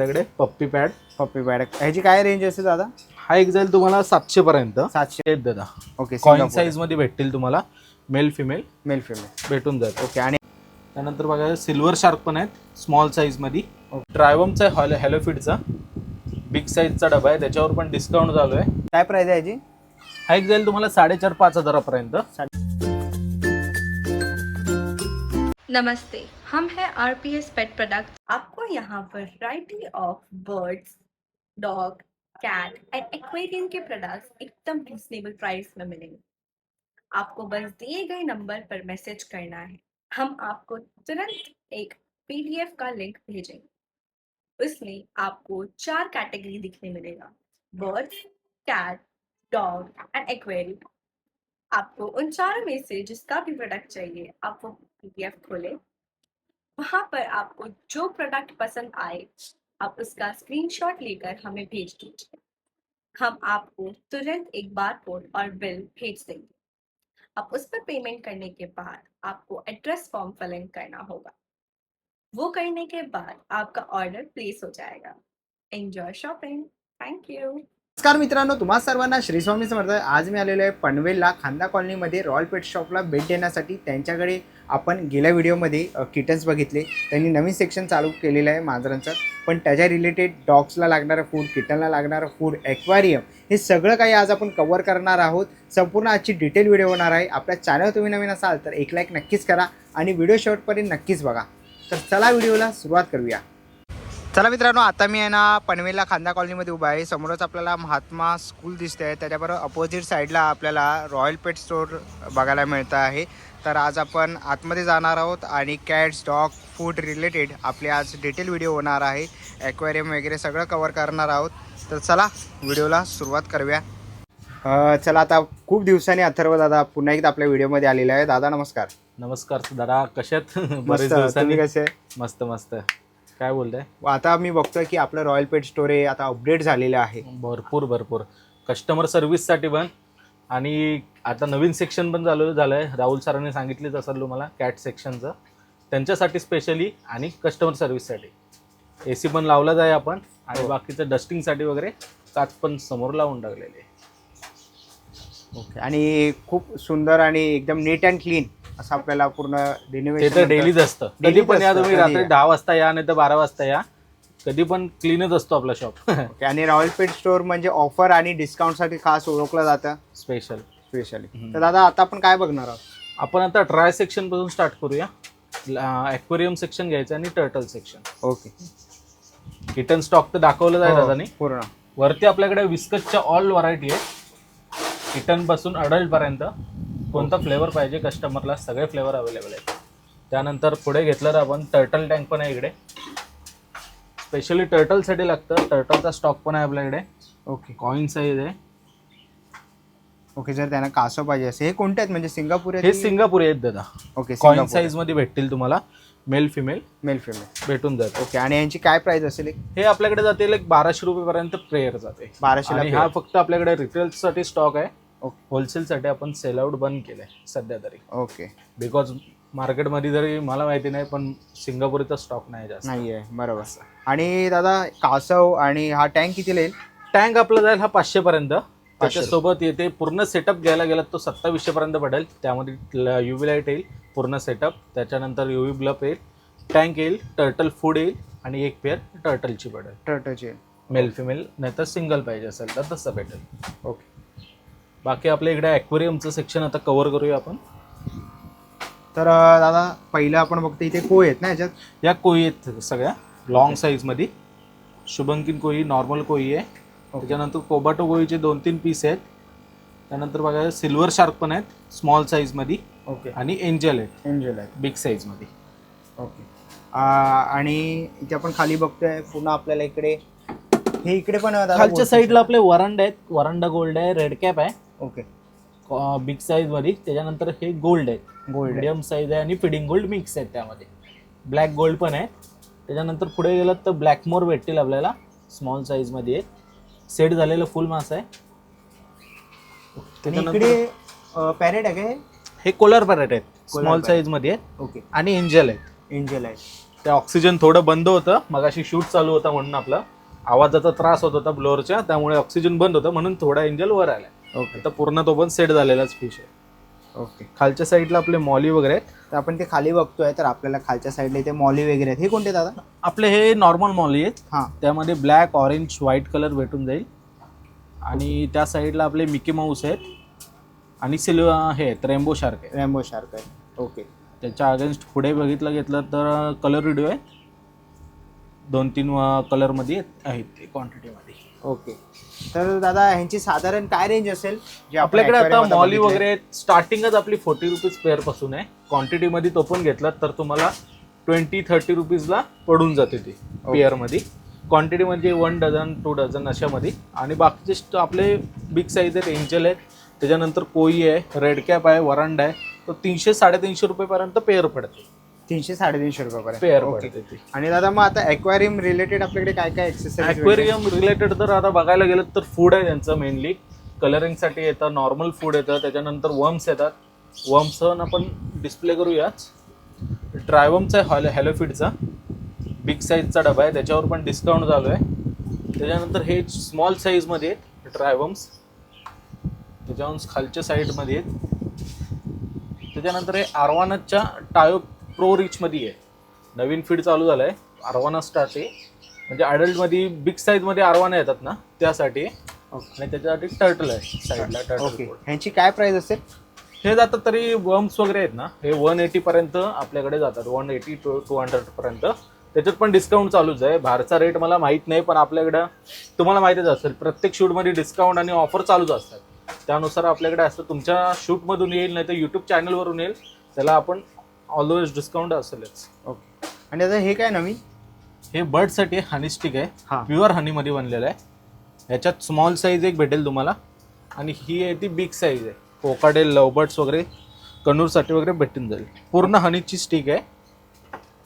आपल्याकडे पप्पी पॅड ह्याची काय रेंज असेल दादा? हा एक जाईल तुम्हाला 700 पर्यंत. 700 दादा. ओके. कॉइन साईज मध्ये भेटतील तुम्हाला, मेल फिमेल भेटून जाईल. ओके. आणि त्यानंतर बघा सिल्वर शार्क पण आहेत स्मॉल साईज मध्ये. ड्रायवमचा हॅलोफिटचा बिग साईजचा डबा आहे, त्याच्यावर पण डिस्काउंट चालू आहे. काय प्राइस आहे याची? हा एक जाईल तुम्हाला 4,500-5,000 पर्यंत. नमस्ते, हम हैं RPS पेट प्रोडक्ट। आपको यहाँ पर variety of birds, dog, cat and aquarium के प्रोडक्ट्स एकदम रिजनेबल प्राइस में मिलेंगे। आपको बस दिए गए नंबर पर मैसेज करना है, हम आपको तुरंत एक PDF का लिंक भेजेंगे। उसमें आपको 4 कैटेगरी दिखने मिलेगा, birds, cat, dog and aquarium. आपको उन चारों में से जिसका भी प्रोडक्ट चाहिए आप वो PDF खोले, वहाँ पर आपको जो प्रोडक्ट पसंद आए आप उसका स्क्रीनशॉट लेकर हमें भेज दीजिए। हम आपको तुरंत एक बारकोड और बिल भेज देंगे। अब उस पर पेमेंट करने के बाद आपको एड्रेस फॉर्म फिल इन करना होगा। वो करने के बाद आपका ऑर्डर प्लेस हो जाएगा। Enjoy shopping. Thank you. नमस्कार मित्रांनो, तुम्हा सर्वांना श्री स्वामी समर्थ. आज मी आलेलो आहे पनवेलला खांदा कॉलनीमध्ये रॉयल पेट शॉपला भेट देण्यासाठी. त्यांच्याकडे आपण गेल्या व्हिडिओमध्ये किटन्स बघितले. त्यांनी नवीन सेक्शन चालू केलेलं आहे मांजरांचं, पण त्याच्या रिलेटेड डॉग्सला लागणारं फूड, किटनला लागणारं फूड, ॲक्वेरियम हे सगळं काही आज आपण कव्हर करणार आहोत. संपूर्ण आजची डिटेल व्हिडिओ होणार आहे. आपल्या चॅनल तुम्ही नवीन असाल तर एक लाईक नक्कीच करा आणि व्हिडिओ शेवटपर्यंत नक्कीच बघा. तर चला व्हिडिओला सुरुवात करूया. चला मित्रांनो, आता मी आहे ना पनवेलला खांदा कॉलनीमध्ये उभा आहे. समोरच आपल्याला महात्मा स्कूल दिसते आहे, त्याच्याबरोबर अपोजिट साईडला आपल्याला रॉयल पेट स्टोअर बघायला मिळतं आहे. तर आज आपण आतमध्ये जाणार आहोत आणि कॅट्स, डॉग, फूड रिलेटेड आपले आज डिटेल व्हिडिओ होणार आहे. ॲक्वेरियम वगैरे सगळं कवर करणार आहोत. तर चला व्हिडिओला सुरुवात करूया. चला, आता खूप दिवसांनी अथर्व दादा पुन्हा एकदा आपल्या व्हिडिओमध्ये आलेला आहे. दादा नमस्कार. नमस्कार दादा, कशात? बरेच मस्त, दिवसांनी. तुम्ही कसे? मस्त मस्त. काय बोलताय? आता मी बघतोय की आपलं रॉयल पेट स्टोअर आहे आता अपडेट झालेलं आहे. भरपूर कस्टमर सर्व्हिससाठी पण, आणि आता नवीन सेक्शन पण चालू झालं आहे. राहुल सरांनी सांगितलेच असेल तुम्हाला कॅट सेक्शनचं, त्यांच्यासाठी स्पेशली आणि कस्टमर सर्व्हिससाठी AC पण लावलाच आहे आपण. आणि बाकीचं डस्टिंगसाठी वगैरे काच पण समोर लावून टाकलेले. ओके. आणि खूप सुंदर आणि एकदम नीट अँड क्लीन असं आपल्याला पूर्ण ते तर डेलीच असतं. कधी पण या तुम्ही, रात्री 10 वाजता या नाही तर 12 वाजता या, कधी पण क्लीनच असतो आपला शॉप. आणि रॉयल पेट स्टोअर म्हणजे ऑफर आणि डिस्काउंटसाठी खास ओळखलं जातं स्पेशली. तर दादा आता आपण काय बघणार आहोत? आपण आता ट्राय सेक्शन पासून स्टार्ट करूया. ॲक्वेरियम सेक्शन घ्यायचं आणि turtle section. Okay. Kitten stock तर दाखवलं जाईल दादानी पूर्ण. वरती आपल्याकडे विस्कसच्या ऑल व्हरायटी आहे, किटन पासून अडल्ट पर्यंत. कोणता फ्लेवर पाहिजे कस्टमरला, सगळे फ्लेवर अवेलेबल आहेत. त्यानंतर पुढे घेतलं तर आपण टर्टल टँक पण आहे इकडे, स्पेशली टर्टलसाठी लागतं. टर्टलचा स्टॉक पण आहे आपल्याकडे. ओके. कॉइन साईज आहे. ओके. जर त्यांना कासव पाहिजे असेल, हे कोणते आहेत म्हणजे सिंगापूर हे सिंगापुरी आहेत दादा. ओके. कॉइन साईज मध्ये भेटतील तुम्हाला, मेल फिमेल भेटून जाते. ओके. आणि यांची काय प्राइस असेल? हे आपल्याकडे जाते 1200 रुपयेपर्यंत प्रेयर जाते. 1200 हा फक्त आपल्याकडे रिटेलसाठी स्टॉक आहे. होलसेलसाठी आपण सेल आउट बंद केलंय सध्या तरी. ओके. बिकॉज मार्केटमध्ये जरी मला माहिती नाही, पण सिंगापुरीचा स्टॉक नाही जास्त नाही आहे. बरोबर. आणि दादा कासव आणि हा टँक कितीला येईल? टँक आपला जाईल हा 500 पर्यंत. त्याच्यासोबत येते पूर्ण सेटअप घ्यायला गेला तो 2700 पर्यंत पडेल. त्यामध्ये UV लाईट येईल पूर्ण सेटअप, त्याच्यानंतर UV ब्लप येईल, टँक येईल, टर्टल फूड येईल आणि एक पेअर टर्टलची पडेल. टर्टलची मेल फिमेल नाही तर सिंगल पाहिजे असेल तर तसं भेटेल. ओके. बाकी आपल्या इकडे ॲक्वेरियमचं सेक्शन आता कव्हर करूया आपण. तर दादा पहिलं आपण बघतो इथे कोई आहेत ना याच्यात? या कोई आहेत सगळ्या लॉंग साईजमध्ये. शुभंकिन कोई, नॉर्मल कोई आहे. त्याच्यानंतर कोबाटो कोईचे 2-3 पीस आहेत. त्यानंतर बघा सिल्वर शार्क पण आहेत स्मॉल साईजमध्ये. ओके. आणि एंजल आहे बिग साईजमध्ये. ओके. आणि इथे आपण खाली बघतोय पुन्हा आपल्याला इकडे हे इकडे पण खालच्या साईडला आपले वरांडा आहेत. वरांडा गोल्ड आहे, रेड कॅप आहे. ओके. बिग साईजमध्ये. त्याच्यानंतर हे गोल्ड आहे, गोल्ड मिडियम साईज आहे आणि फिडिंग गोल्ड मिक्स आहेत त्यामध्ये. ब्लॅक गोल्ड पण आहे. त्याच्यानंतर पुढे गेलं तर ब्लॅक मोर भेटतील आपल्याला स्मॉल साईजमध्ये. आहे सेट झालेलं फुल मास आहे. इकडे पॅरेट आहे का? हे कोलर पॅरेट आहेत स्मॉल साईजमध्ये आहेत. ओके. आणि एंजल आहेत. एंजल आहे. ते ऑक्सिजन थोडं बंद होतं, मगाशी शूट चालू होता म्हणून आपला आवाजाचा त्रास होत होता ब्लोअरच्या, त्यामुळे ऑक्सिजन बंद होतं म्हणून थोडा एंजल वर आलाय. ओके आता पूर्ण तो पण सेट झालेलाच फिश आहे. ओके. खालच्या साईडला आपले मॉली वगैरे आहेत. तर आपण ते खाली बघतोय, तर आपल्याला खालच्या साईडला इथे मॉली वगैरे आहेत. हे कोणते दादा? आपले हे नॉर्मल मॉली आहेत. हां. त्यामध्ये ब्लॅक, ऑरेंज, व्हाईट कलर भेटून जाईल. आणि त्या साईडला आपले मिकी माऊस आहेत आणि सिल्वर हे आहेत, रेनबो शार्क आहे. रेनबो शार्क आहे. ओके. त्याच्या अगेन्स्ट पुढे घेतलं तर कलर व्हिडिओ आहे. 2-3 कलरमध्ये आहेत ते क्वांटिटीमध्ये. ओके. तर दादा ह्यांची साधारण काय रेंज असेल? जे आपल्याकडे आता मॉली वगैरे स्टार्टिंगच आपली 40 रुपीज पेअर पासून आहे. क्वांटिटीमध्ये तो पण घेतला तर तुम्हाला 20-30 रुपीजला पडून जाते ती पेअरमध्ये. क्वांटिटी म्हणजे 1 डझन 2 डझन अशामध्ये. आणि बाकीचे आपले बिग साईज आहेत, एंजल आहेत, त्याच्यानंतर कोई आहे, रेड कॅप आहे, वरांडा आहे. तो 300-350 रुपयेपर्यंत पेअर पडते. 300-350 रुपयापर्यंत पेअर ओके. पडते ती. आणि दादा मग आता ॲक्वेरियम रिलेटेड आपल्याकडे काय काय एक्सेसरीज? ॲक्वेरियम रिलेटेड तर आता बघायला गेलं तर फूड आहे त्यांचं मेनली. कलरिंगसाठी येतं, नॉर्मल फूड येतं, त्याच्यानंतर वर्म्स येतात. वर्म्स आपण डिस्प्ले करूयाच. ट्रायवमचा आहे, हॅलोफिडचा बिग साईजचा डबा आहे, त्याच्यावर पण डिस्काउंट चालू आहे. त्याच्यानंतर हे स्मॉल साईजमध्ये आहेत ट्रायवम्स, त्याच्याहून खालच्या साईडमध्ये आहेत. त्याच्यानंतर हे आर्वानाच्या टायो प्रो रिचमध्ये आहे. नवीन फीड चालू झालं आहे, आर्वाना स्टार्ट आहे. म्हणजे अडल्टमध्ये बिग साईजमध्ये आर्वाना येतात ना, त्यासाठी. आणि त्याच्यासाठी टर्टल आहे साईडला. ओके. टर्टल ह्यांची काय प्राइस असेल? हे जातात तरी वर्म्स वगैरे आहेत ना, हे 180 पर्यंत आपल्याकडे जातात. 180 to 200 पर्यंत. त्याच्यात पण डिस्काउंट चालूच आहे. बाहेरचा रेट मला माहीत नाही, पण आपल्याकडं तुम्हाला माहितीच असेल प्रत्येक शूटमध्ये डिस्काउंट आणि ऑफर चालूच असतात. त्यानुसार आपल्याकडे असतं. तुमच्या शूटमधून येईल नाही तर यूट्यूब चॅनलवरून येईल, त्याला आपण ऑलवेज डिस्काउंट असेलच. ओके. आणि आता हे काय नवीन? हे बर्डसाठी हनी स्टिक आहे, हां. प्युअर हनीमध्ये बनलेलं आहे. ह्याच्यात स्मॉल साईज एक भेटेल तुम्हाला आणि ही आहे ती बिग साईज आहे. कोकाडेल, लवबर्ड्स वगैरे कन्नूरसाठी वगैरे भेटून जाईल. पूर्ण हनीची स्टिक आहे,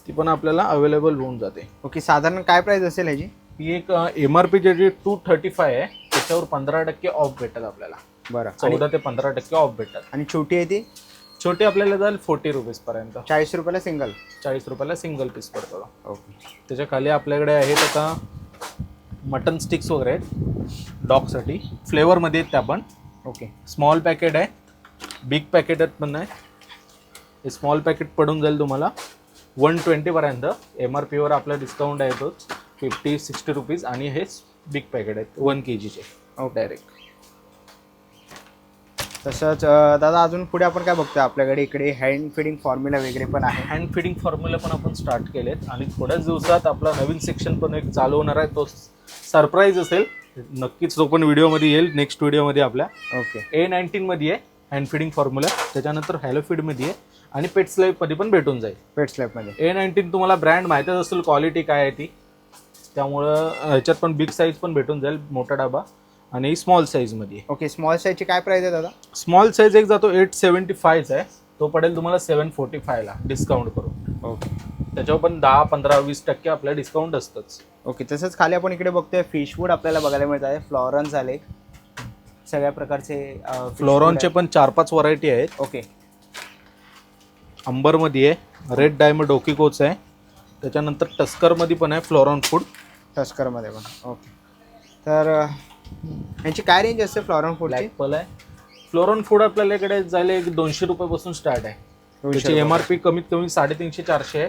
ती पण आपल्याला अवेलेबल होऊन जाते. ओके. साधारण काय प्राइस असेल ह्याची? ही एक MRP ज्याची 235 आहे, त्याच्यावर 15% ऑफ भेटतात आपल्याला. बरं. 14 ते 15% ऑफ भेटतात. आणि छोटी आहे ती? छोटी आपल्याला जाईल 40 रुपीजपर्यंत. 40 रुपयाला सिंगल? 40 रुपयाला सिंगल पीस पडतो. ओके. त्याच्या खाली आपल्याकडे आहेत आता मटन स्टिक्स वगैरे आहेत डॉगसाठी. फ्लेवरमध्ये आहेत त्या पण. ओके. स्मॉल पॅकेट आहे, बिग पॅकेट आहेत पण आहे. हे स्मॉल पॅकेट पडून जाईल तुम्हाला 120 पर्यंत. MRPवर आपला डिस्काउंट आहे तोच 50-60 रुपीज. आणि हे बिग पॅकेट आहेत 1 kgचे डायरेक्ट. तसंच दादा अजून पुढे आपण काय बघतोय? आपल्याकडे इकडे हँड फिडिंग फॉर्म्युला वगैरे पण आहे. हँड फिडिंग फॉर्म्युला पण आपण स्टार्ट केलेत आणि थोड्याच दिवसात आपला नवीन सेक्शन पण एक चालू होणार आहे. तो सरप्राईज असेल नक्कीच, तो पण व्हिडिओमध्ये येईल नेक्स्ट व्हिडिओमध्ये आपल्या. ओके. A19 मध्ये आहे हँड फिडिंग फॉर्म्युला, त्याच्यानंतर हॅलोफीडमध्ये आहे आणि पेट्स लाईफमध्ये पण भेटून जाईल. पेट्स लाईफमध्ये A19 तुम्हाला ब्रँड माहीतच असेल, क्वालिटी काय आहे ती. त्यामुळं ह्याच्यात पण बिग साईज पण भेटून जाईल, मोठा डबा. आणि स्मॉल साईजमध्ये. ओके. स्मॉल साईजची काय प्राइस आहे दादा? स्मॉल साईज एक जातो 875 आहे, तो पडेल तुम्हाला 745ला डिस्काउंट करून. ओके. त्याच्यावर पण 10-15-20% आपल्या डिस्काउंट असतंच. ओके. तसंच खाली आपण इकडे बघतोय फिश फूड आपल्याला बघायला मिळत आहे. फ्लॉरन्स आले, सगळ्या प्रकारचे फ्लोरॉनचे पण 4-5 व्हरायटी आहेत. ओके. अंबरमध्ये आहे, रेड डायमंड ओकिकोच आहे, त्याच्यानंतर टस्करमध्ये पण आहे फ्लोरॉन फूड. टस्करमध्ये पण. ओके. तर यांची काय रेंज असते फ्लॉरन फूडची? ब्लॅक पर्ल आहे. फ्लोरॉन फूड आपल्याला इकडे जायला एक 200 रुपयापासून स्टार्ट आहे. त्याची MRP कमीत कमी 350-400 आहे.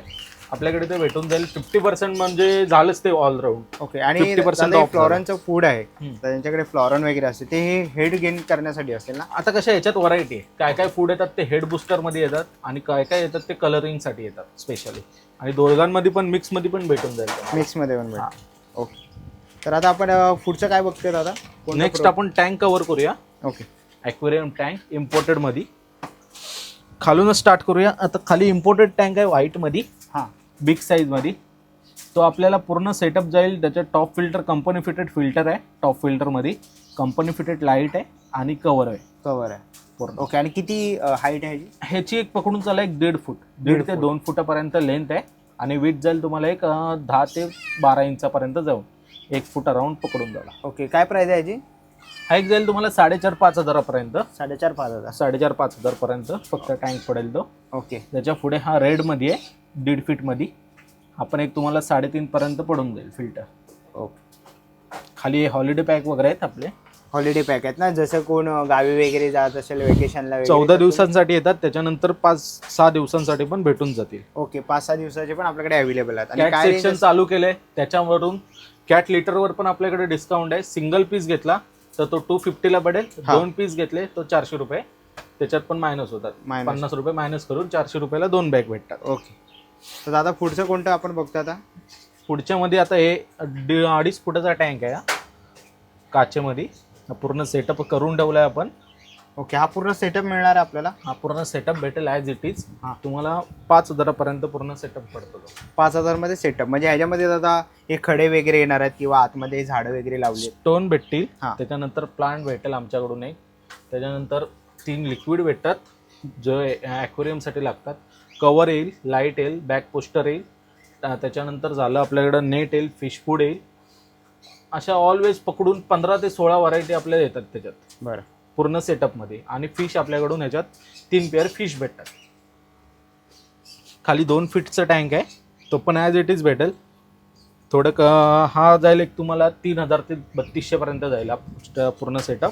आपल्याकडे ते भेटून जाईल 50% म्हणजे झालंच ते ऑलराऊंड. ओके. आणि 50% फ्लॉरनचं फूड आहे, तर त्यांच्याकडे फ्लॉरन वगैरे असते, ते हे हेड गेन करण्यासाठी असेल ना? आता कशा याच्यात व्हरायटी आहे, काय काय फूड येतात ते हेड बुस्टरमध्ये येतात आणि काय काय येतात ते कलरिंगसाठी येतात स्पेशली. आणि दोघांमध्ये पण मिक्समध्ये पण भेटून जाईल. मिक्समध्ये पण भेटेल. ओके. तर आता आपण पुढचं काय बघतोय दादा? नेक्स्ट आपण टँक कव्हर करूया. ओके. ॲक्वेरियम टँक इम्पोर्टेडमध्ये खालूनच स्टार्ट करूया. आता खाली इम्पोर्टेड टँक आहे व्हाईटमध्ये, हां, बिग साईजमध्ये. तो आपल्याला पूर्ण सेटअप जाईल. त्याच्यात top filter company fitted filter आहे, टॉप फिल्टरमध्ये कंपनी फिटेड लाईट आहे आणि कवर आहे. कवर आहे पूर्ण. ओके. आणि किती हाईट आहे ह्याची एक पकडून चाला एक 1.5 फूट, 1.5 ते 2 फुटापर्यंत लेंथ आहे. आणि विथ जाईल तुम्हाला एक 10 ते 12 इंचापर्यंत जाऊन 1 फूट अराउंड पकडून जाईल. ओके. काय प्राइस आहे याची? हाईक जाईल तुम्हाला 4,500-5 हजारापर्यंत. 4,500-5,000. 4,500-5 हजारपर्यंत फक्त टँक पडेल तो. ओके. त्याच्या पुढे हा रेडमध्ये आहे 1.5 फीटमध्ये. आपण एक तुम्हाला 3.5 पर्यंत पडून जाईल फिल्टर. ओके. खाली हॉलिडे पॅक वगैरे आहेत आपले. हॉलिडे पॅक आहेत ना, जसं कोण गावी वगैरे जात असेल वेकेशनला वगैरे 14 तर दिवसांसाठी येतात, त्याच्यानंतर 5-6 दिवसांसाठी पण भेटून जातील. ओके, 5-6 दिवसाचे पण आपल्याकडे अवेलेबल आहेत. आणि कॅट काय सेक्शन range चालू केलंय, त्याच्यावरून कॅट लिटरवर पण आपल्याकडे डिस्काउंट आहे. सिंगल पीस घेतला तर तो 250 पडेल. हा. 2 पीस घेतले तो 400 रुपये. त्याच्यात पण मायनस होतात. Minus. 50 रुपये मायनस करून 400 रुपयाला 2 बॅग भेटतात. ओके. तर दादा पुढचं कोणतं आपण बघतो आता? पुढच्या मध्ये आता हे 2.5 फुटाचा टँक आहे हा. काचेमध्ये पूर्ण सेटअप करून ठेवलाय आपण. ओके, हा पूर्ण सेटअप मिळणार आहे आपल्याला? हा पूर्ण सेटअप भेटेल ॲज इट इज. हा. तुम्हाला 5,000 पर्यंत पूर्ण सेटअप पडतो तो. 5,000 मध्ये सेटअप. म्हणजे ह्याच्यामध्ये दादा हे खडे वगैरे येणार आहेत किंवा आतमध्ये झाडं वगैरे लावली? स्टोन भेटतील. हा. त्याच्यानंतर प्लांट भेटेल आमच्याकडून एक. त्याच्यानंतर 3 लिक्विड भेटतात जो ॲक्वेरियमसाठी लागतात. कवर येईल, लाईट येईल, बॅक पोस्टर येईल. त्याच्यानंतर झालं आपल्याकडं नेट येईल, फिश फूड येईल. अशा ऑलवेज पकडून 15 ते 16 व्हरायटी आपल्याला येतात त्याच्यात बरं. पूर्ण सेटअपमध्ये. आणि फिश आपल्याकडून ह्याच्यात 3 पेअर फिश भेटतात. खाली 2 फीटचा टँक आहे, तो पण ॲज इट इज भेटेल. हा जाईल एक तुम्हाला 3,000 ते 3,200 पर्यंत जाईल हा पूर्ण सेटअप.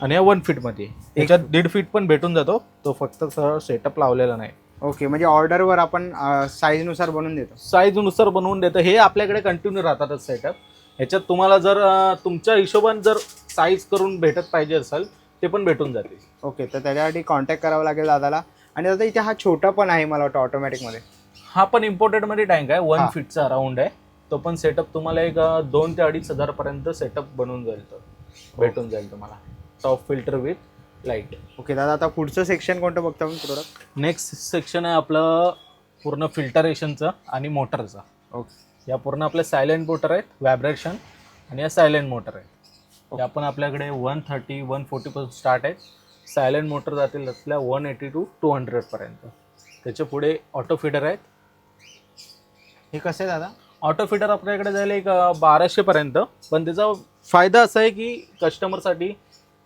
आणि हा 1 फीटमध्ये. याच्यात 1.5 फीट पण भेटून जातो, तो फक्त सेटअप लावलेला नाही. ओके, म्हणजे ऑर्डरवर आपण साईजनुसार बनवून देतो? साईजनुसार बनवून देतं. हे आपल्याकडे कंटिन्यू राहतातच सेटअप. ह्याच्यात तुम्हाला जर तुमच्या हिशोबाने जर साईज करून भेटत पाहिजे असेल ते पण भेटून जातील. ओके, तर त्याच्यासाठी कॉन्टॅक्ट करावा लागेल दादाला. आणि दादा इथे हा छोटा पण आहे मला वाटतं ऑटोमॅटिकमध्ये. हा पण इम्पोर्टेडमध्ये टँक आहे, 1 हा. फीटचा अराउंड आहे. तो पण सेटअप तुम्हाला एक 2 ते 2,500 पर्यंत सेटअप बनवून जाईल, तो भेटून जाईल तुम्हाला. Top filter with light. Okay दादा, आता पुढचं सेक्शन कोणतं बघतो आपण प्रोडक्ट? नेक्स्ट सेक्शन आहे आपलं पूर्ण फिल्टरेशनचं आणि मोटरचं. ओके. या पूर्ण आपल्या सायलेंट मोटर आहेत, व्हायब्रेशन, आणि या सायलेंट मोटर आहेत. या पण आपल्याकडे 130, 140 पासून स्टार्ट आहेत. सायलेंट मोटर जातील आपल्या 180 to 200 पर्यंत. त्याच्या पुढे ऑटो फिडर आहेत. हे कसं आहे दादा? ऑटो फिडर आपल्याकडे जाईल एक 1200 पर्यंत. पण त्याचा फायदा असा आहे की कस्टमरसाठी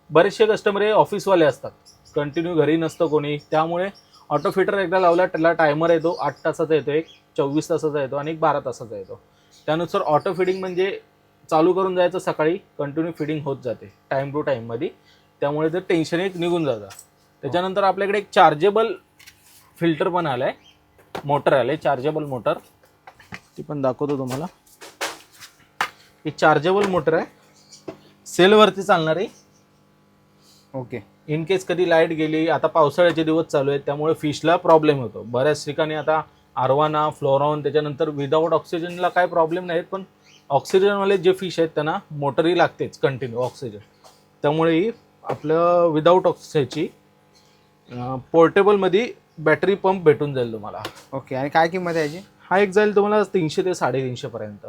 बरेचसे कस्टमर हे ऑफिसवाले असतात, कंटिन्यू घरी नसतं कोणी. त्यामुळे ऑटो फिटर एकदा लावला त्याला टायमर येतो, 8 तासाचा येतो, एक 24 तासाचा येतो आणि एक 12 तासाचा येतो. त्यानुसार ऑटो फिडिंग म्हणजे चालू करून जायचं सकाळी, कंटिन्यू फिडिंग होत जाते टाईम टू टाईममध्ये. त्यामुळे ते टेन्शन एक निघून जातं. त्याच्यानंतर आपल्याकडे एक चार्जेबल फिल्टर पण आलं आहे, मोटर आलं आहे चार्जेबल मोटर. ती पण दाखवतो तुम्हाला. ही चार्जेबल मोटर आहे, सेलवरती चालणारी. ओके. इन केस कधी लाईट गेली, आता पावसाळ्याचे दिवस चालू आहेत त्यामुळे फिशला प्रॉब्लेम होतो. बऱ्याच ठिकाणी आता आरवाना, फ्लोरॉन, त्याच्यानंतर विदाऊट ऑक्सिजनला काय प्रॉब्लेम नाहीत, पण ऑक्सिजनवाले जे फिश आहेत त्यांना मोटरही लागतेच कंटिन्यू ऑक्सिजन. त्यामुळे ही आपलं विदाऊट ऑक्सिजनची पोर्टेबलमध्ये बॅटरी पंप भेटून जाईल तुम्हाला. ओके, आणि काय किंमत आहे याची? हा एक जाईल तुम्हाला 300 ते 350 पर्यंत.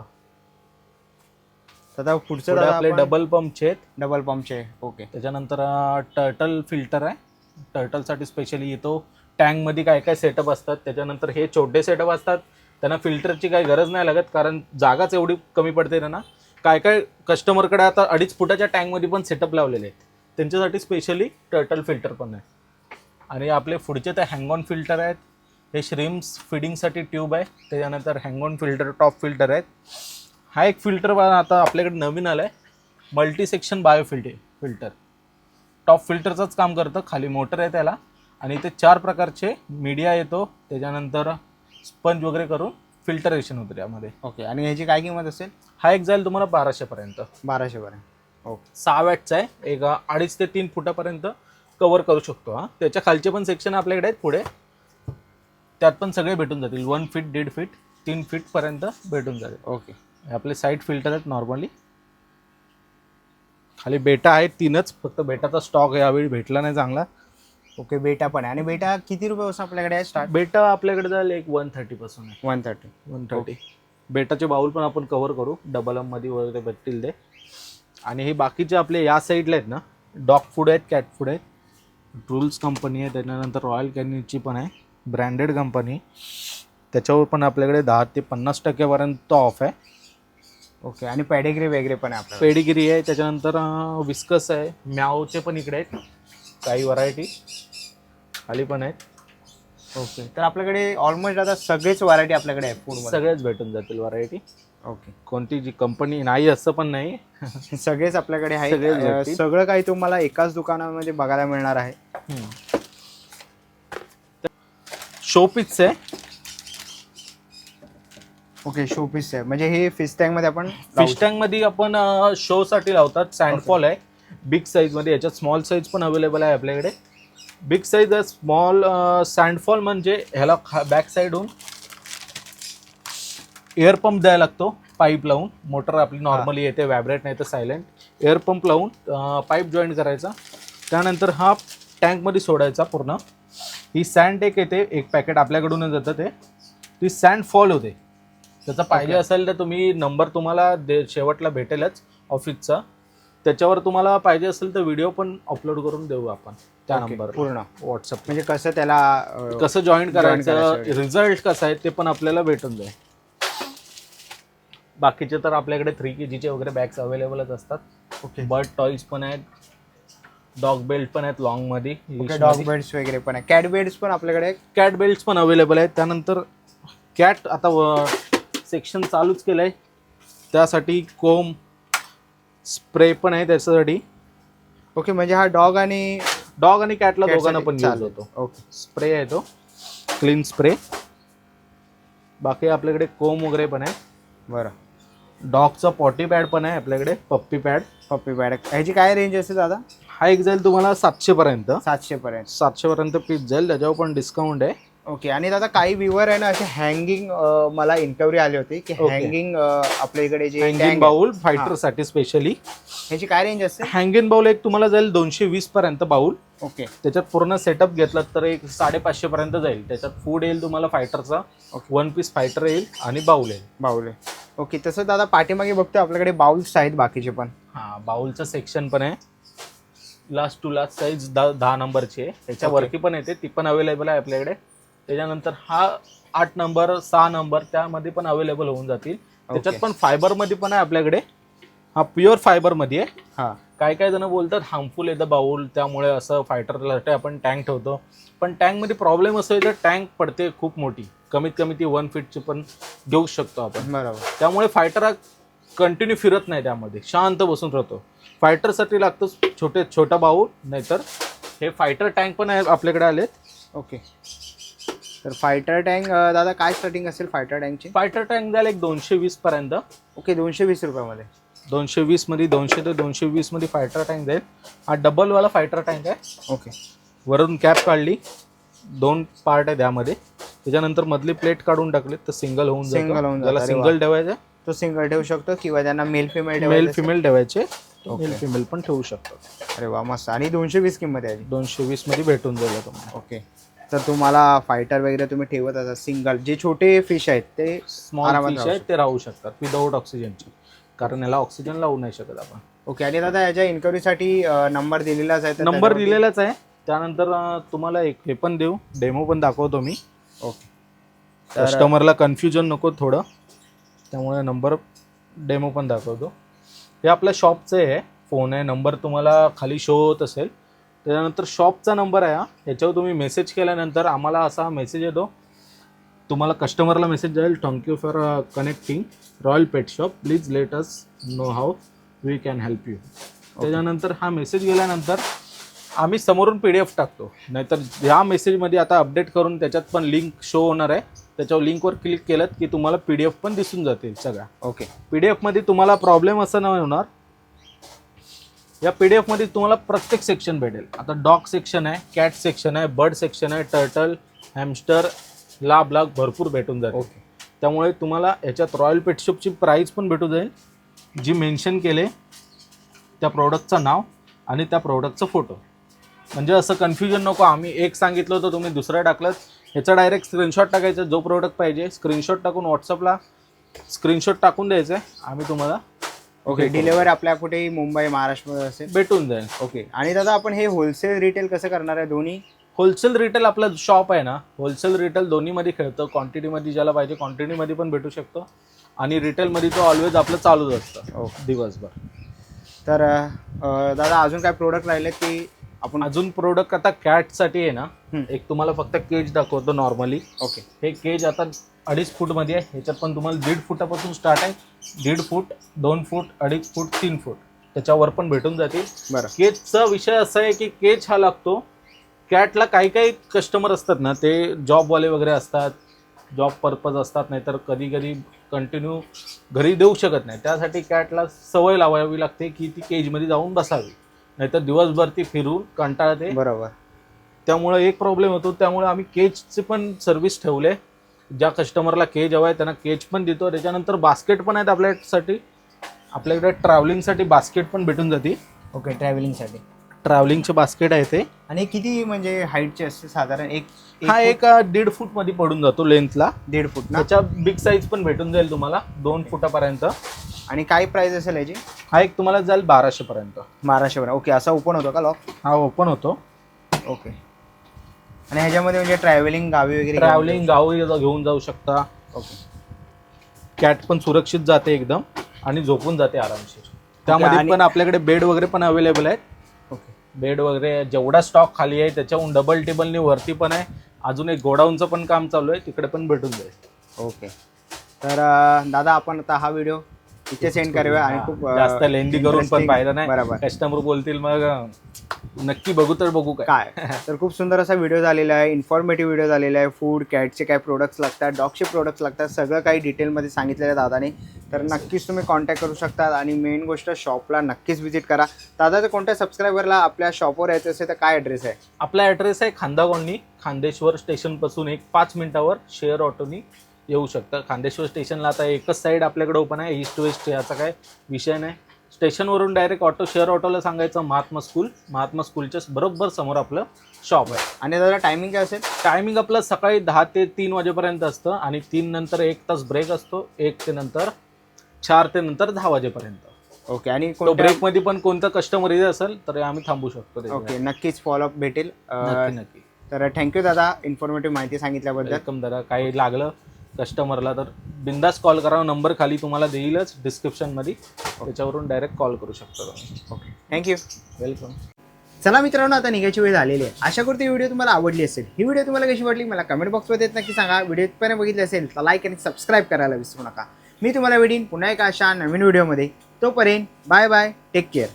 दादा पुढचं पुढे दादा आपले आपण डबल पंपचे आहेत. डबल पंपचे. ओके. त्याच्यानंतर टर्टल फिल्टर आहे. टर्टलसाठी स्पेशली येतो. टँकमध्ये काय काय सेटअप असतात. त्याच्यानंतर हे छोटे सेटअप असतात, त्यांना फिल्टरची काही गरज नाही लागत कारण जागाच एवढी कमी पडते त्यांना. काय काय कस्टमरकडे आता 2.5 फुटाच्या टँकमध्ये पण सेटअप लावलेले आहेत, त्यांच्यासाठी स्पेशली टर्टल फिल्टर पण आहे. आणि आपले पुढचे ते हँगऑन फिल्टर आहेत. हे श्रिम्स फिडिंगसाठी ट्यूब आहे. त्याच्यानंतर हँगऑन फिल्टर, टॉप फिल्टर आहेत. हा एक फिल्टर आता आपल्याकडे नवीन आला आहे, multi section bio filter. Top फिल्टरचंच काम करतं. खाली मोटर आहे त्याला आणि ते 4 प्रकारचे मीडिया येतो. त्याच्यानंतर स्पंज वगैरे करून फिल्टरेशन होतं त्यामध्ये. ओके, आणि ह्याची काय किंमत असेल? हा एक जाईल तुम्हाला 1200 पर्यंत. 1200 पर्यंत. ओके. 6 वॅटचा आहे, एक 2.5 ते 3 फुटापर्यंत कव्हर करू शकतो हा. त्याच्या खालचे पण सेक्शन आपल्याकडे आहेत पुढे, त्यात पण सगळे भेटून जातील. 1 फीट, 1.5 फीट, 3 फीट पर्यंत भेटून जातील. ओके. आपले साईड फिल्टर आहेत नॉर्मली. खाली बेटा आहेत 3च, फक्त बेटाचा स्टॉक यावेळी भेटला नाही चांगला. ओके, बेटा पण आहे. आणि बेटा किती रुपयापासून आपल्याकडे आहे स्टार्ट? बेटा आपल्याकडे जाईल एक 130 पासून आहे. 130. बेटाचे बाउल पण आपण कव्हर करू, डबल मध्ये वगैरे भेटतील ते. आणि हे बाकीचे आपले या साईडला आहेत ना, डॉग फूड आहेत, कॅट फूड आहेत. ट्रूल्स कंपनी आहे. त्याच्यानंतर रॉयल कॅनिची पण आहे, ब्रँडेड कंपनी. त्याच्यावर पण आपल्याकडे 10 ते 50% पर्यंत ऑफ आहे. ओके, आणि पॅडेग्री वगैरे पण आहे आपल्याकडे? पेडिगिरी आहे. त्याच्यानंतर विस्कस आहे, म्यावचे पण इकडे आहेत काही व्हरायटी, खाली पण आहेत. ओके, तर आपल्याकडे ऑलमोस्ट आता सगळेच व्हरायटी आपल्याकडे आहे फूड सगळेच भेटून जातील व्हरायटी. ओके, कोणती जी कंपनी नाही असं पण नाही. सगळेच आपल्याकडे सगळेच आहे. भेटतील. सगळं काही तुम्हाला एकाच दुकानामध्ये बघायला मिळणार आहे. शोपीस आहे. ओके, शोपीस आहे म्हणजे हे फिश टँक मध्ये आपण फिश टँक मध्ये आपण शो साठी लावतात. सँडफॉल आहे बिग साईज मध्ये, याच्यात स्मॉल साईज पण अवेलेबल आहे आपल्याकडे. बिग साईज आहे, स्मॉल सँडफॉल म्हणजे ह्याला बॅक साईडहून एअर पंप द्यायला लागतो पाईप लावून. मोटर आपली नॉर्मली येते, व्हायब्रेट नाही तर सायलेंट. एअर पंप लावून पाईप जॉईन करायचा, त्यानंतर हा टँकमध्ये सोडायचा पूर्ण. ही सँड एक येते, एक पॅकेट आपल्याकडूनच जातं ते. ती सँड फॉल होते. त्याचा पाहिजे असेल तर तुम्ही नंबर तुम्हाला शेवटला भेटेलच ऑफिसचा. त्याच्यावर तुम्हाला पाहिजे असेल तर व्हिडिओ पण अपलोड करून देऊ आपण त्या नंबर पूर्ण व्हॉट्सअप. म्हणजे कसं त्याला कसं जॉईन करायचं, करायचं. रिझल्ट कसा आहे ते पण आपल्याला भेटून जाईल. बाकीचे तर आपल्याकडे 3 kg वगैरे बॅग्स अवेलेबलच असतात. ओके, बर्ड टॉईज पण आहेत, डॉग बेल्ट पण आहेत लॉंग मध्ये. डॉग बेड्स वगैरे पण आहे, कॅट बेड्स पण आपल्याकडे कॅट बेल्ट पण अवेलेबल आहेत. त्यानंतर कॅट आता सेक्शन चालूच केलंय, त्यासाठी कोम स्प्रे पण आहे त्याच्यासाठी. ओके, म्हणजे हा डॉग आणि कॅटला दोघांना पण यूज चालेल. होतो. ओके, स्प्रे आहे तो, क्लीन स्प्रे. बाकी आपल्याकडे कोम वगैरे पण आहे. बरं. डॉगचा पॉटी पॅड पण आहे आपल्याकडे, पप्पी पॅड. पप्पी पॅड ह्याची काय रेंज असते दादा? हा एक जाईल तुम्हाला 700 पर्यंत. 700 पर्यंत. 700 पर्यंत पीस जाईल, त्याच्यावर पण डिस्काउंट आहे. ओके, आणि दादा काही व्ह्यूअर आहे ना असे हँगिंग, मला इन्क्वायरी आली होती की Okay. हँगिंग आपल्या इकडे जे हँगिंग tank बाउल आहे, फायटर साठी स्पेशली. ह्याची काय रेंज असते? हँगिंग बाउल एक तुम्हाला जाईल 220 पर्यंत बाउल. ओके, त्याच्यात पूर्ण सेटअप घेतला तर एक 550 पर्यंत जाईल. त्याच्यात फूड येईल तुम्हाला फायटरचा, 1 पीस फायटर येईल आणि बाउल येईल. बाउल आहे. ओके, तसं दादा पाठीमागे बघतो आपल्याकडे बाउल्स आहेत बाकीचे पण. हा, बाउलचं सेक्शन पण आहे. लास्ट टू लास्ट साईज 10 नंबरची आहे. त्याच्यावरती पण येते, ती पण अवेलेबल आहे आपल्याकडे. त्याच्यानंतर हा 8 नंबर 6 नंबर त्यामध्ये पण अवेलेबल होऊन जातील. त्याच्यात पण फायबर मध्ये पण आहे आपल्याकडे. हा प्युअर फायबर मध्ये आहे. हा, काय काय जण बोलतात हार्मफुल येतं बाउल, त्यामुळे असं फायटरसाठी आपण टँक ठेवतो. पण टँकमध्ये प्रॉब्लेम असं आहे तर टँक पडते खूप मोठी, कमीत कमी ती 1 फीटची पण घेऊ शकतो आपण. बरोबर. त्यामुळे फायटर हा कंटिन्यू फिरत नाही, त्यामध्ये शांत बसून राहतो. फायटरसाठी लागतं छोटा बाउल, नाहीतर हे फायटर टँक पण आहे आपल्याकडे आलेत. ओके, तर फायटर टँक दादा काय स्टार्टिंग असेल फायटर टँकची? फायटर टँक जाईल एक 220 पर्यंत. ओके, 220 रुपयामध्ये. 220 मध्ये 200 ते 220 मध्ये फायटर टँक जाईल. हा डबल वाला फायटर टँक आहे. ओके, वरून कॅप काढली, 2 पार्ट आहे त्यामध्ये. त्याच्यानंतर मधली प्लेट काढून टाकली तर सिंगल होऊन Single होऊन जातं. जातं. ज्याला अरे सिंगल वा. ठेवायचं, तो सिंगल ठेवू शकतो किंवा त्यांना मेल फिमेल मेल फिमेल ठेवायचे, Okay. मेल फिमेल पण ठेवू शकतो. अरे वा, मस्त. आणि 220 किंमत आहे याची. 220 मध्ये भेटून जाईल तुम्हाला. ओके, तर तुम्हाला फायटर वगैरे तुम्ही ठेवत असाल सिंगल, जे छोटे फिश आहेत ते स्मॉल आरामात फिश राहू आहेत ते राहू शकतात विदाऊट ऑक्सिजनचे, कारण याला ऑक्सिजन लावू नाही शकत आपण. ओके, आणि दादा याच्या इन्क्वायरीसाठी नंबर दिलेलाच आहे तर नंबर त्याच्यावरती- दिलेलाच आहे. त्यानंतर तुम्हाला एक हे पण देऊ, डेमो पण दाखवतो मी. ओके, तर कस्टमरला कन्फ्युजन नको थोडं, त्यामुळे नंबर डेमो पण दाखवतो. हे आपल्या शॉपचं आहे, फोन आहे, नंबर तुम्हाला खाली शो होत असेल. त्याच्यानंतर शॉपचा नंबर आहे हा. याच्यावर तुम्ही मेसेज केल्यानंतर आम्हाला असा मेसेज येतो, तुम्हाला कस्टमरला मेसेज जाईल, thank you for connecting Royal Pet Shop, please let us know how we can help you. त्याच्यानंतर हा मेसेज गेल्यानंतर आम्ही समोरून PDF टाकतो, नाहीतर ह्या मेसेजमध्ये आता अपडेट करून त्याच्यात पण लिंक शो होणार आहे. त्याच्यावर लिंकवर क्लिक केलं की तुम्हाला PDF पण दिसून जातील सगळ्या. ओके, PDF मध्ये तुम्हाला प्रॉब्लेम असं नाही होणार. या PDF मध्ये तुम्हाला प्रत्येक सेक्शन भेटेल. आता डॉग सेक्शन आहे, कॅट सेक्शन आहे, बर्ड सेक्शन आहे, टर्टल, हॅमस्टर, लाभ भरपूर भेटून जाईल. ओके, त्यामुळे तुम्हाला याच्यात रॉयल पेट शॉपची प्राईस पण भेटून जाईल, जी मेन्शन केले त्या प्रोडक्टचं नाव आणि त्या प्रोडक्टचा फोटो. म्हणजे असं कन्फ्युजन नको, आम्ही एक सांगितलं होतं तुम्ही दुसरं टाकलं. ह्याचा डायरेक्ट स्क्रीनशॉट टाकायचा, जो प्रोडक्ट पाहिजे स्क्रीनशॉट टाकून व्हॉट्सअपला स्क्रीनशॉट टाकून द्यायचं आहे, आम्ही तुम्हाला ओके. डिलिव्हरी आपल्या कुठेही मुंबई महाराष्ट्रमध्ये असेल भेटून जाईल. ओके. आणि दादा आपण हे होलसेल रिटेल कसं करणार आहे दोन्ही? होलसेल रिटेल आपलं शॉप आहे ना, होलसेल रिटेल दोन्हीमध्ये खेळतं. क्वांटिटीमध्ये ज्याला पाहिजे क्वांटिटीमध्ये पण भेटू शकतो आणि रिटेलमध्ये तो ऑलवेज आपलं चालूच असतं ओके दिवसभर. तर दादा अजून काय प्रोडक्ट राहिले की आपण अजून प्रोडक्ट आता कॅटसाठी आहे ना, हम्म. एक तुम्हाला फक्त केज दाखवतो नॉर्मली. ओके. हे केज आता 2.5 फूटमध्ये आहे. ह्याच्यात पण तुम्हाला 1.5 फुटापासून स्टार्ट आहे. 1.5 फूट, 2 फूट, 2.5 फूट, 3 फूट त्याच्यावर पण भेटून जातील. बरं. केजचा विषय असा आहे की केज हा लागतो कॅटला. काही काही कस्टमर असतात ना, ते जॉबवाले वगैरे असतात, जॉब पर्पज असतात, नाहीतर कधी कधी कंटिन्यू घरी देऊ शकत नाही. त्यासाठी कॅटला सवय लावावी लागते की ती केजमध्ये जाऊन बसावी, नाहीतर दिवसभर ती फिरून कंटाळते. बरोबर. त्यामुळे एक प्रॉब्लेम होतो. त्यामुळे आम्ही केजचे पण सर्व्हिस ठेवले. ज्या कस्टमरला केज हवा आहे त्यांना केज पण देतो. त्याच्यानंतर बास्केट पण आहेत आपल्यासाठी. आपल्याकडे ट्रॅव्हलिंगसाठी बास्केट पण भेटून जाते. ओके. ट्रॅव्हलिंगसाठी ट्रॅव्हलिंगचे बास्केट आहे ते. आणि किती म्हणजे हाईटचे असते साधारण? हा एक 1.5 फूट मध्ये पडून जातो लेंथला. 1.5 फूट ना? त्याच्या बिग साईज पण भेटून जाईल तुम्हाला 2 फुटापर्यंत. आणि काय प्राइस असेल याची? हा एक तुम्हाला जाईल 1200 पर्यंत. 1200 पर्यंत. ओके. असा ओपन होतो का लॉक? हा ओपन होतो. ओके. आणि ह्याच्यामध्ये म्हणजे ट्रॅव्हलिंग गावी वगैरे ट्रॅव्हलिंग गावी घेऊन जाऊ शकता. ओके. कॅट पण सुरक्षित जाते एकदम आणि झोपून जाते आरामशीर. त्यामध्ये आणि- पण आपल्याकडे बेड वगैरे पण अवेलेबल आहेत. ओके. बेड वगैरे जेवढा स्टॉक खाली आहे त्याच्याहून डबल टेबलनी वरती पण आहे. अजून एक गोडाऊनचं पण काम चालू आहे, तिकडे पण भेटून जाईल. ओके. तर दादा आपण आता हा व्हिडिओ इथे सेंड करूया. आणि खूप जास्त लेंदी करून पण interesting- फायदा नाही. बरोबर. कस्टमर बोलतील मग नक्की बघू तर बघू काय. तर खूप सुंदर असा व्हिडिओ झालेला आहे. इन्फॉर्मेटिव्ह व्हिडिओ झालेला आहे. फूड, कॅटचे काय प्रोडक्ट्स लागतात, डॉगचे प्रोडक्ट्स लागतात, सगळं काही डिटेलमध्ये सांगितलेलं आहे दादाने. तर नक्कीच तुम्ही कॉन्टॅक्ट करू शकता. आणि मेन गोष्ट शॉपला नक्कीच व्हिजिट करा. दादा जर कोणत्या सबस्क्रायबरला आपल्या शॉपवर यायचं असेल तर काय ॲड्रेस आहे? आपला ॲड्रेस आहे खांदा कॉलनी. खांदेश्वर स्टेशनपासून एक 5 मिनिटावर शेअर ऑटोनी येऊ शकतं. खांदेश्वर स्टेशनला आता एकच साईड आपल्याकडे ओपन आहे, ईस्ट वेस्ट. याचा काय विषय नाही. स्टेशनवरून डायरेक्ट ऑटो, शेअर ऑटोला सांगायचं महात्मा स्कूल. महात्मा स्कूलच्या बरोबर समोर आपलं शॉप आहे. आणि दादा टायमिंग काय असेल? टायमिंग आपलं सकाळी 10 ते 3 वाजेपर्यंत असतं. आणि 3 नंतर 1 तास ब्रेक असतो. 1 ते नंतर 4 ते नंतर 10 वाजेपर्यंत. ओके. आणि तो ब्रेकमध्ये पण कोणतं कस्टमर येत असेल तर आम्ही थांबू शकतो त्याच्यात. ओके. नक्कीच फॉलोअप भेटेल. नक्की नक्की. तर थँक्यू दादा इन्फॉर्मेटिव्ह माहिती सांगितल्याबद्दल. वेलकम दादा. काही लागलं कस्टमरला तर बिंदास कॉल करा. नंबर खाली तुम्हाला देईलच डिस्क्रिप्शनमध्ये, त्याच्यावरून डायरेक्ट कॉल करू शकता तुम्ही. ओके. थँक्यू. वेलकम. चला मित्रांनो, आता निघायची वेळ झालेली आहे. आशा करतो ही व्हिडिओ तुम्हाला आवडली असेल. ही व्हिडिओ तुम्हाला कशी वाटली मला कमेंट बॉक्समध्ये नक्की सांगा. व्हिडिओ पण बघितली असेल तर लाईक आणि सबस्क्राईब करायला विसरू नका. मी तुम्हाला भेटीन पुन्हा एका अशा नवीन व्हिडिओमध्ये. तोपर्यंत बाय बाय. Take care.